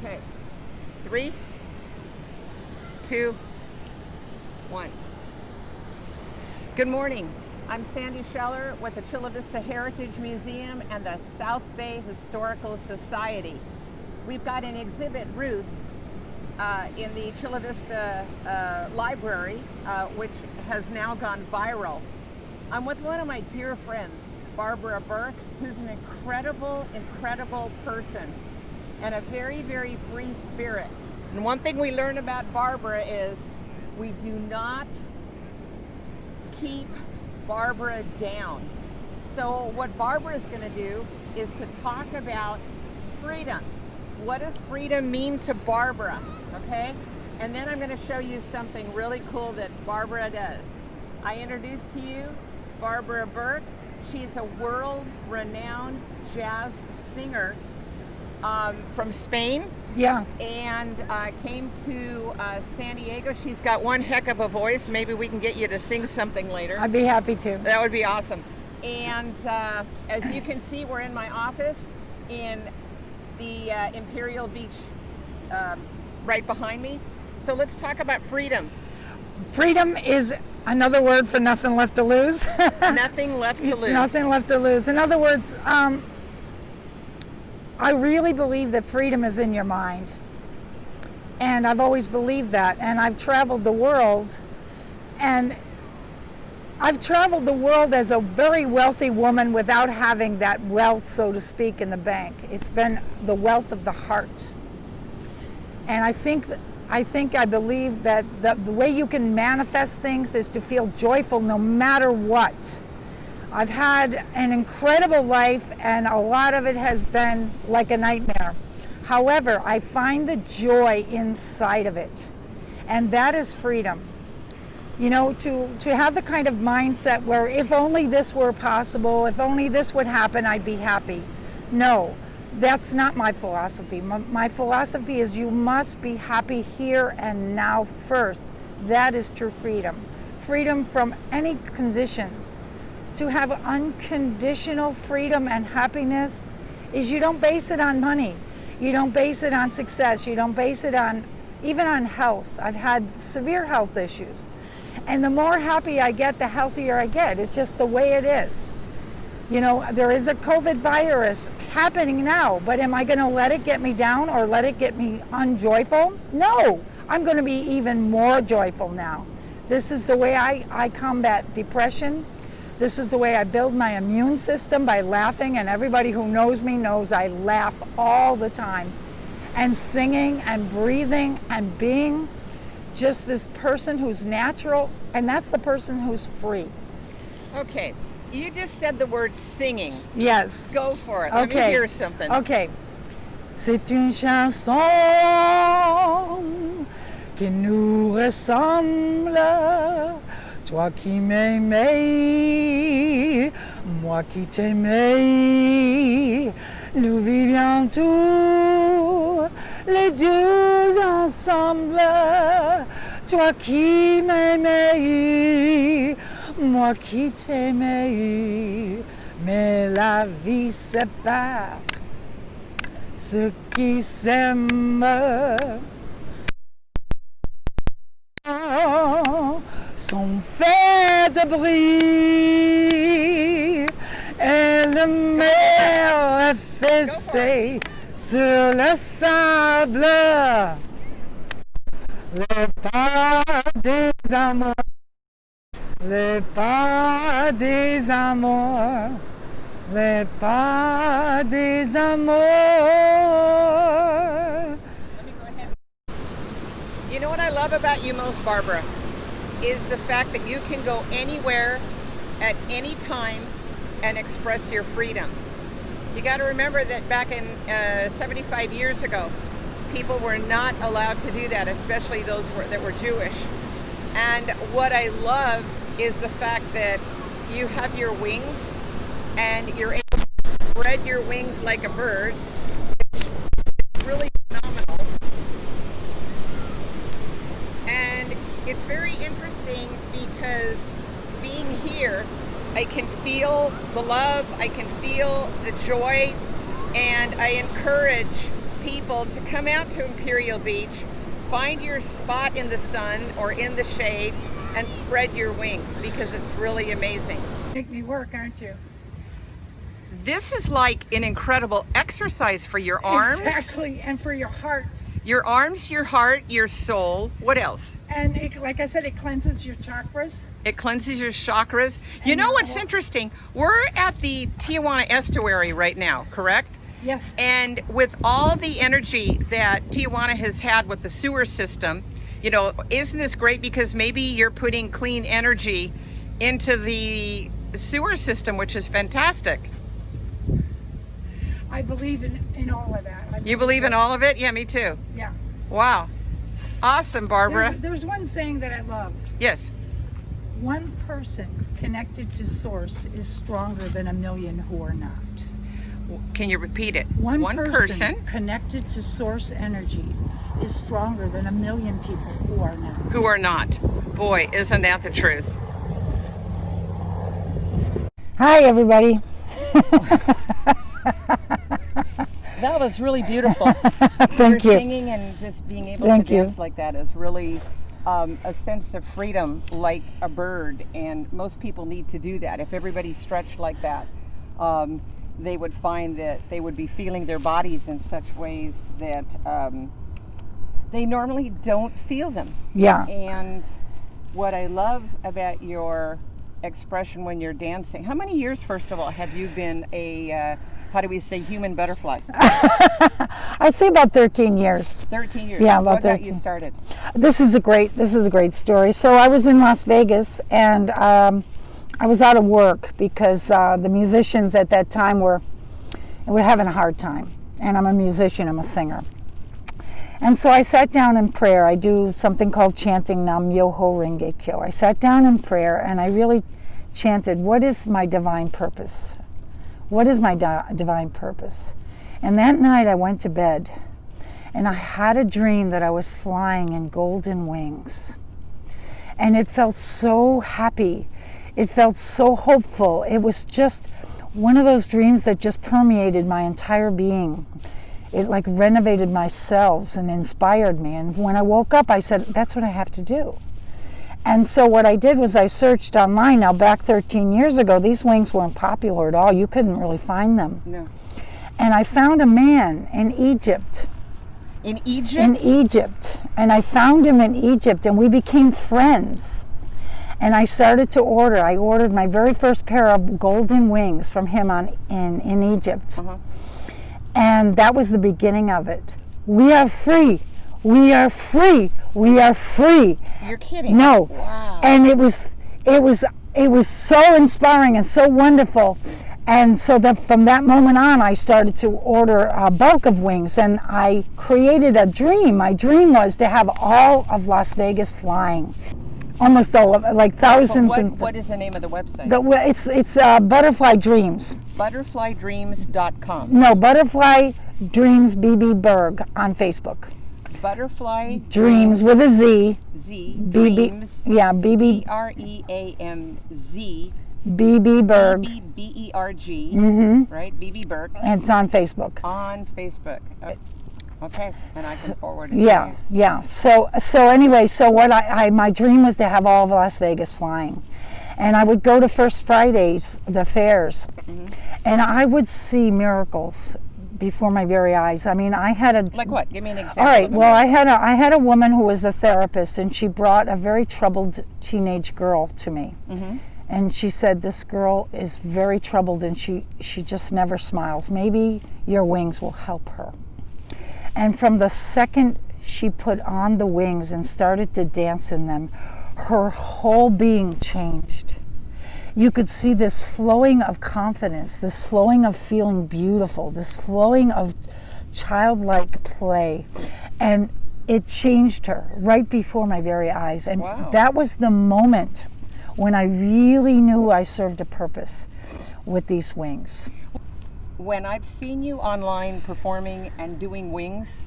Okay. 3, 2, 1. Good morning. I'm Sandy Scheller with the Chula Vista Heritage Museum and the South Bay Historical Society. We've got an exhibit, Ruth, in the Chula Vista Library, which has now gone viral. I'm with one of my dear friends, Barbara Berg, who's an incredible, incredible person and a very, very free spirit. And one thing we learn about Barbara is we do not keep Barbara down. So what Barbara is going to do is to talk about freedom. What does freedom mean to Barbara? Okay? And then I'm going to show you something really cool that Barbara does. I introduce to you Barbara Berg. She's a world-renowned jazz singer from Spain. Yeah. And came to San Diego. She's got one heck of a voice. Maybe we can get you to sing something later. I'd be happy to. That would be awesome. And as you can see, we're in my office in the Imperial Beach right behind me. So let's talk about freedom. Freedom is another word for nothing left to lose. Nothing left to lose. Nothing left to lose. In other words, I really believe that freedom is in your mind. And I've always believed that. And I've traveled the world. And I've traveled the world as a very wealthy woman without having that wealth, so to speak, in the bank. It's been the wealth of the heart. And I believe that the way you can manifest things is to feel joyful no matter what. I've had an incredible life, and a lot of it has been like a nightmare. However, I find the joy inside of it, and that is freedom. You know, to have the kind of mindset where if only this were possible, if only this would happen, I'd be happy. No, that's not my philosophy. My philosophy is you must be happy here and now first. That is true freedom. Freedom from any conditions. To have unconditional freedom and happiness is you don't base it on money. You don't base it on success. You don't base it on even on health. I've had severe health issues. And the more happy I get, the healthier I get. It's just the way it is. You know, there is a COVID virus happening now, but am I going to let it get me down or let it get me unjoyful? No, I'm going to be even more joyful now. This is the way I combat depression. This is the way I build my immune system, by laughing, and everybody who knows me knows I laugh all the time. And singing and breathing and being just this person who's natural, and that's the person who's free. Okay, you just said the word singing. Yes. Go for it. Let me hear something. Okay. C'est une chanson qui nous ressemble. Toi qui m'aimais, moi qui t'aimais, nous vivions tous les deux ensemble. Toi qui m'aimais, moi qui t'aimais, mais la vie sépare ceux qui s'aiment. Sont faits de bris et le mer effacé sur le sable. Les pas des amours, les pas des amours, les pas des amours. Let me go ahead. You know what I love about you most, Barbara, is the fact that you can go anywhere at any time and express your freedom. You got to remember that back in 75 years ago, people were not allowed to do that, especially those that were Jewish. And what I love is the fact that you have your wings and you're able to spread your wings like a bird, which is really phenomenal. And it's very interesting because being here, I can feel the love, I can feel the joy, and I encourage people to come out to Imperial Beach, find your spot in the sun or in the shade, and spread your wings, because it's really amazing. Make me work, aren't you? This is like an incredible exercise for your arms. Exactly, and for your heart. Your arms, your heart, your soul. What else? And like I said, it cleanses your chakras. It cleanses your chakras. You know what's interesting? We're at the Tijuana estuary right now, correct? Yes. And with all the energy that Tijuana has had with the sewer system, you know, isn't this great? Because maybe you're putting clean energy into the sewer system, which is fantastic. I believe in all of that. You believe in all of it? Yeah, me too. Yeah. Wow. Awesome, Barbara. There's one saying that I love. Yes. One person connected to source is stronger than a million who are not. Can you repeat it? One person connected to source energy is stronger than a million people who are not. Who are not. Boy, isn't that the truth? Hi, everybody. That was really beautiful. Thank you. Singing and just being able to dance like that is really a sense of freedom, like a bird. And most people need to do that. If everybody stretched like that, they would find that they would be feeling their bodies in such ways that they normally don't feel them. Yeah. And what I love about your expression when you're dancing, how many years, first of all, have you been a how do we say, human butterfly? I'd say about 13 years. 13 years. Yeah, about what 13. Got you started? This is a great story. So I was in Las Vegas, and I was out of work because the musicians at that time were having a hard time. And I'm a musician, I'm a singer. And so I sat down in prayer. I do something called chanting Nam Myoho Renge Kyo. I sat down in prayer and I really chanted, what is my divine purpose? What is my divine purpose? And that night I went to bed and I had a dream that I was flying in golden wings. And it felt so happy. It felt so hopeful. It was just one of those dreams that just permeated my entire being. It like renovated my cells and inspired me. And when I woke up, I said, that's what I have to do. And so what I did was I searched online. Now, back 13 years ago, these wings weren't popular at all. You couldn't really find them. No. And I found a man in Egypt. In Egypt? In Egypt. And I found him in Egypt, and we became friends. And I started to order. I ordered my very first pair of golden wings from him in Egypt. Uh-huh. And that was the beginning of it. We are free. We are free. We are free. You're kidding. No. Wow. And it was so inspiring and so wonderful. And so that from that moment on, I started to order a bulk of wings, and I created a dream. My dream was to have all of Las Vegas flying. Almost all of it, like thousands. What is the name of the website? It's Butterfly Dreams. Butterflydreams.com. No, Butterfly Dreams BB Berg on Facebook. Butterfly Dreams with a Z. Z. BB. Dreams. Yeah, BB. BREAMZ. BB Berg. BBERG. Mm-hmm. Right? BB Berg. And it's on Facebook. On Facebook. Okay, and I can forward it. Yeah, yeah. So anyway, so what my dream was to have all of Las Vegas flying, and I would go to First Fridays, the fairs, and I would see miracles before my very eyes. I mean, I had a like what? Give me an example. All right. Well, I had a woman who was a therapist, and she brought a very troubled teenage girl to me. Mm-hmm. And she said, this girl is very troubled and she just never smiles. Maybe your wings will help her. And from the second she put on the wings and started to dance in them, her whole being changed. You could see this flowing of confidence, this flowing of feeling beautiful, this flowing of childlike play. And it changed her right before my very eyes. And that was the moment when I really knew I served a purpose with these wings. When I've seen you online performing and doing wings,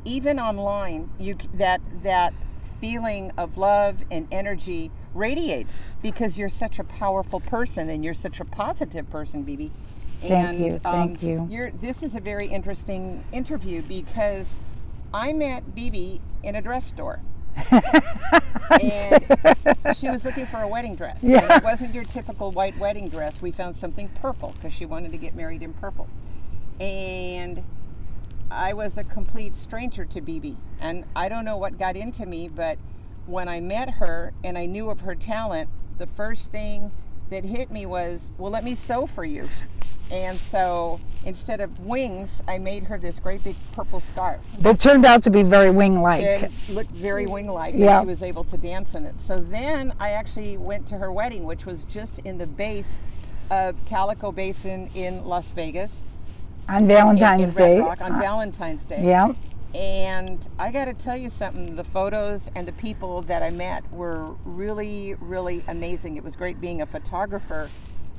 even online, that feeling of love and energy radiates because you're such a powerful person and you're such a positive person, BB. Thank you. This is a very interesting interview because I met Bibi in a dress store. And she was looking for a wedding dress. Yeah. And it wasn't your typical white wedding dress. We found something purple because she wanted to get married in purple. And I was a complete stranger to Bibi. And I don't know what got into me, but when I met her and I knew of her talent, the first thing that hit me was, well, let me sew for you. And so instead of wings, I made her this great big purple scarf. That turned out to be very wing-like. It looked very wing-like, and Yeah. she was able to dance in it. So then I actually went to her wedding, which was just in the base of Calico Basin in Las Vegas. On Valentine's in Red Day. Rock, on Valentine's Day. Yeah. And I got to tell you something, the photos and the people that I met were really, really amazing. It was great being a photographer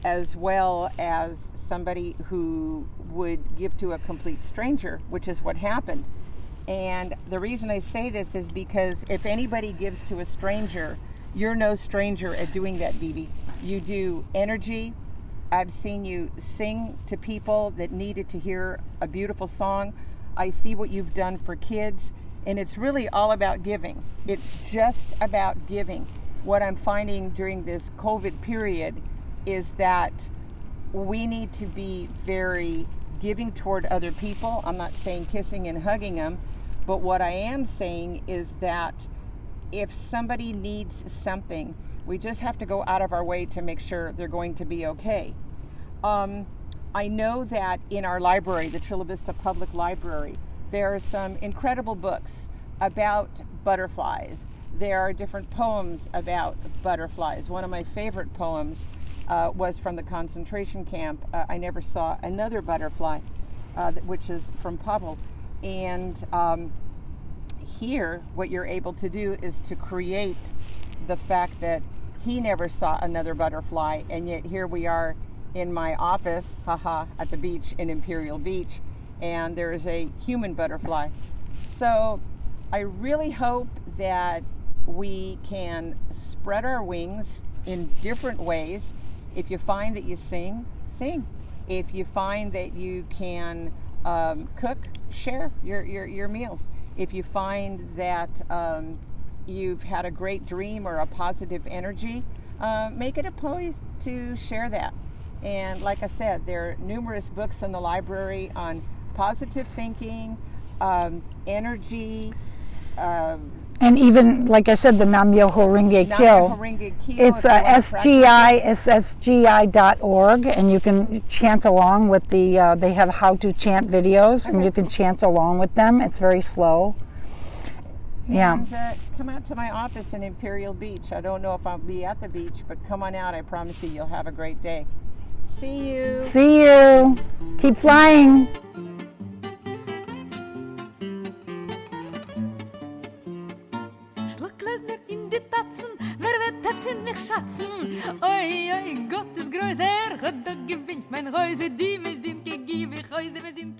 as well as somebody who would give to a complete stranger, which is what happened. And the reason I say this is because if anybody gives to a stranger, you're no stranger at doing that, Bibi. You do energy. I've seen you sing to people that needed to hear a beautiful song. I see what you've done for kids, and it's really all about giving. It's just about giving. What I'm finding during this COVID period is that we need to be very giving toward other people. I'm not saying kissing and hugging them, but what I am saying is that if somebody needs something, we just have to go out of our way to make sure they're going to be okay. I know that in our library, the Chula Vista Public Library, there are some incredible books about butterflies. There are different poems about butterflies. One of my favorite poems was from the concentration camp. I Never Saw Another Butterfly, which is from Pavel. And here, what you're able to do is to create the fact that he never saw another butterfly, and yet here we are in my office, at the beach in Imperial Beach, and there is a human butterfly. So I really hope that we can spread our wings in different ways. If you find that you sing, sing. If you find that you can cook, share your meals. If you find that you've had a great dream or a positive energy, make it a point to share that. And like I said, there are numerous books in the library on positive thinking, energy, And even, like I said, the Nam Myoho Renge Kyo. It's SGI.org, and you can chant along with the, they have how to chant videos, and you can chant along with them. It's very slow. Yeah. And come out to my office in Imperial Beach. I don't know if I'll be at the beach, but come on out. I promise you, you'll have a great day. See you. See you. Keep flying. Schluckleisner in die Tatzen, wer wird Tatzen mich schatzen? Oi, oi, Gott ist größer, hat doch gewünscht, mein Häuser, die mir sind gegeben, Häuser, wir sind